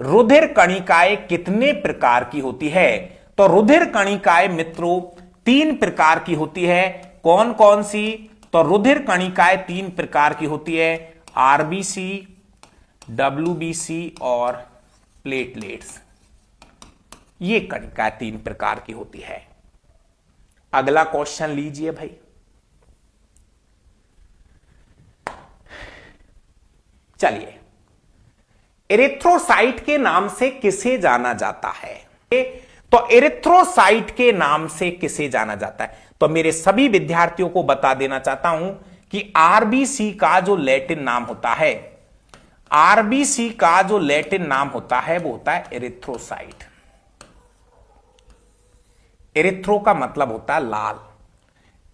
रुधिर कणिकाएं कितने प्रकार की होती है? तो रुधिर कणिकाएं मित्रों 3 प्रकार की होती है। कौन कौन सी? तो रुधिर कणिकाएं 3 प्रकार की होती है, आरबीसी, डब्ल्यूबीसी और प्लेटलेट्स। ये कणिकाएं 3 प्रकार की होती है। अगला क्वेश्चन लीजिए भाई। चलिए, एरिथ्रोसाइट के नाम से किसे जाना जाता है? तो एरिथ्रोसाइट के नाम से किसे जाना जाता है? तो मेरे सभी विद्यार्थियों को बता देना चाहता हूं कि आरबीसी का जो लैटिन नाम होता है, आरबीसी का जो लैटिन नाम होता है वो होता है एरिथ्रोसाइट। एरिथ्रो का मतलब होता है लाल,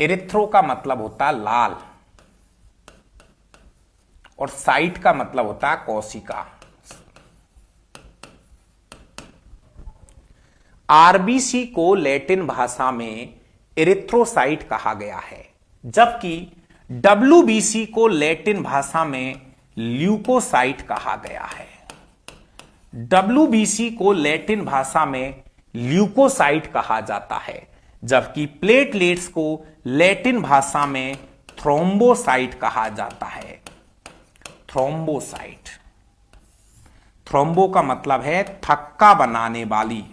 एरिथ्रो का मतलब होता है लाल, और साइट का मतलब होता है कोशिका। आरबीसी को लैटिन भाषा में एरिथ्रोसाइट कहा गया है, जबकि डब्ल्यूबीसी को लैटिन भाषा में ल्यूकोसाइट कहा गया है। डब्ल्यूबीसी को लैटिन भाषा में ल्यूकोसाइट कहा जाता है, जबकि प्लेटलेट्स को लैटिन भाषा में थ्रोम्बोसाइट कहा जाता है। थ्रोम्बोसाइट, थ्रोम्बो का मतलब है थक्का बनाने वाली,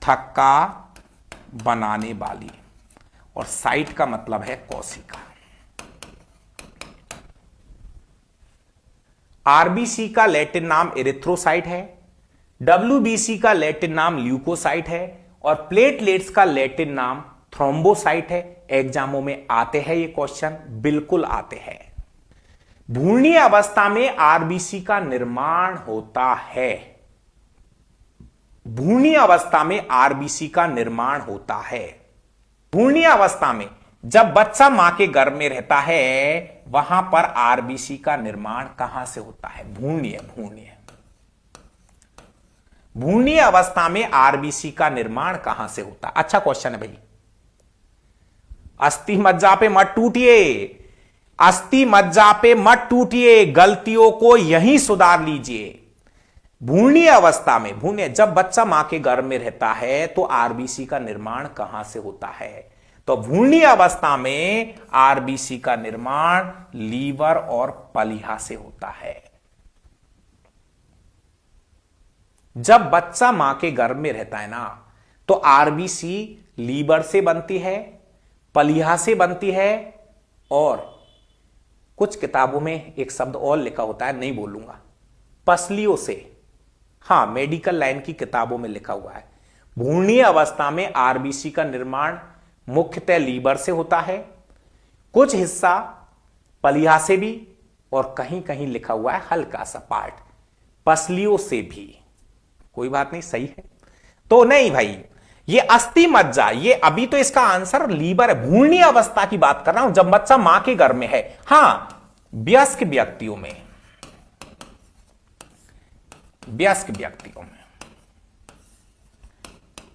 थक्का बनाने वाली, और साइट का मतलब है कोशिका। आरबीसी का लैटिन नाम एरिथ्रोसाइट है, डब्ल्यूबीसी का लैटिन नाम ल्यूकोसाइट है, और प्लेटलेट्स का लैटिन नाम थ्रोम्बोसाइट है। एग्जामों में आते हैं ये क्वेश्चन, बिल्कुल आते हैं। भ्रूणीय अवस्था में आरबीसी का निर्माण होता है, भ्रूणीय अवस्था में आरबीसी का निर्माण होता है। भ्रूणीय अवस्था में जब बच्चा मां के गर्भ में रहता है, वहां पर आरबीसी का निर्माण कहां से होता है? भ्रूणीय, भ्रूणीय, भ्रूणीय अवस्था में आरबीसी का निर्माण कहां से होता है? अच्छा क्वेश्चन है भाई। अस्थि मज्जा पे मत टूटिए, अस्थि मज्जा पे मत टूटिए, गलतियों को यहीं सुधार लीजिए। भ्रूणीय अवस्था में, भ्रूणीय जब बच्चा मां के गर्भ में रहता है तो आरबीसी का निर्माण कहां से होता है? तो भ्रूणीय अवस्था में आरबीसी का निर्माण लीवर और पलीहा से होता है। जब बच्चा मां के गर्भ में रहता है ना, तो आरबीसी लीवर से बनती है, पलीहा से बनती है, और कुछ किताबों में एक शब्द और लिखा होता है, नहीं बोलूंगा, पसलियों से। हां, मेडिकल लाइन की किताबों में लिखा हुआ है। भ्रूणीय अवस्था में आरबीसी का निर्माण मुख्यतः लीवर से होता है, कुछ हिस्सा पलीहा से भी, और कहीं कहीं लिखा हुआ है हल्का सा पार्ट पसलियों से भी। कोई बात नहीं, सही है। तो नहीं भाई, ये अस्थि मज्जा, ये अभी तो इसका आंसर लीवर है। भ्रूणीय अवस्था की बात कर रहा हूं, जब बच्चा मां के गर्भ में है। हां, वयस्क व्यक्तियों में, वयस्क व्यक्तियों में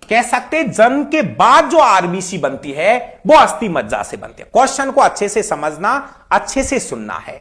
कह सकते जन्म के बाद जो आरबीसी बनती है वो अस्थि मज्जा से बनती है। क्वेश्चन को अच्छे से समझना, अच्छे से सुनना है।